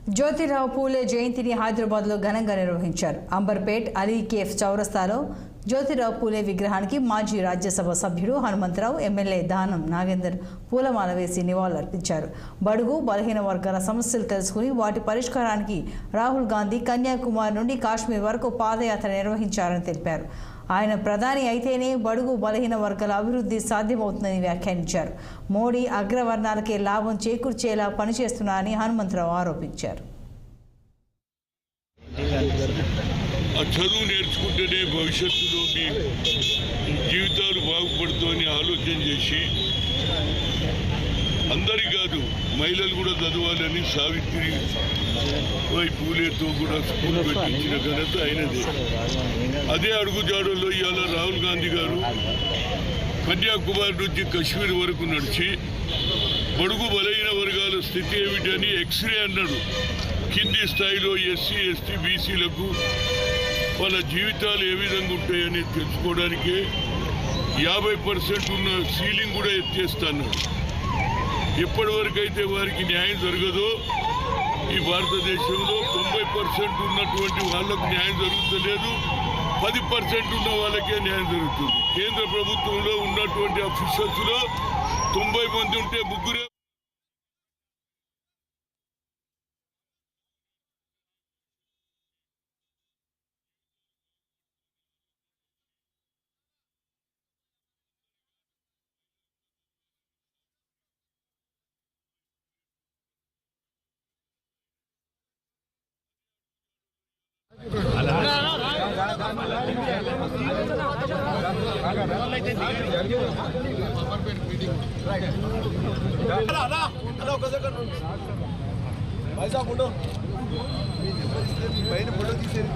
జ్యోతిరావు పూలే జయంతిని హైదరాబాద్లో ఘనంగా నిర్వహించారు. అంబర్పేట్ అలీ కేఫ్ చౌరస్తాలో జ్యోతిరావు పూలే విగ్రహానికి మాజీ రాజ్యసభ సభ్యుడు హనుమంతరావు, ఎమ్మెల్యే దానం నాగేందర్ పూలమాల వేసి నివాళులర్పించారు. బడుగు బలహీన వర్గాల సమస్యలు తెలుసుకుని వాటి పరిష్కారానికి రాహుల్ గాంధీ కన్యాకుమారి నుండి కాశ్మీర్ వరకు పాదయాత్ర నిర్వహించారని తెలిపారు. ఆయన ప్రధాని అయితేనే బడుగు బలహీన వర్గాల అభివృద్ధి సాధ్యమవుతుందని వ్యాఖ్యానించారు. మోడీ అగ్రవర్ణాలకే లాభం చేకూర్చేలా పనిచేస్తున్నారని హనుమంతరావు ఆరోపించారు. చదువు నేర్చుకుంటేనే భవిష్యత్తులో మీ జీవితాలు బాగుపడుతామని ఆలోచన చేసి అందరి కాదు మహిళలు కూడా చదవాలని సావిత్రి పూలేతో కూడా స్కూల్ పెట్టించిన ఘనత అయినది. అదే అడుగుజాడల్లో ఇవాళ రాహుల్ గాంధీ గారు కన్యాకుమారి నుంచి కాశ్మీర్ వరకు నడిచి బడుగు బలహీన వర్గాల స్థితి ఏమిటని ఎక్స్రే అన్నాడు. కింది స్థాయిలో ఎస్సీ ఎస్టీ బీసీలకు వాళ్ళ జీవితాలు ఏ విధంగా ఉంటాయని తెలుసుకోవడానికే 50% ఉన్న సీలింగ్ కూడా ఎత్తేస్తాను. ఎప్పటి వరకు అయితే వారికి న్యాయం జరగదో ఈ భారతదేశంలో 90% ఉన్నటువంటి వాళ్ళకు న్యాయం జరుగుతలేదు, 10% ఉన్న వాళ్ళకే న్యాయం జరుగుతుంది. కేంద్ర ప్రభుత్వంలో ఉన్నటువంటి ఆఫీసర్స్లో 90 మంది ఉంటే ముగ్గురే పైన ఫోటో తీసేది.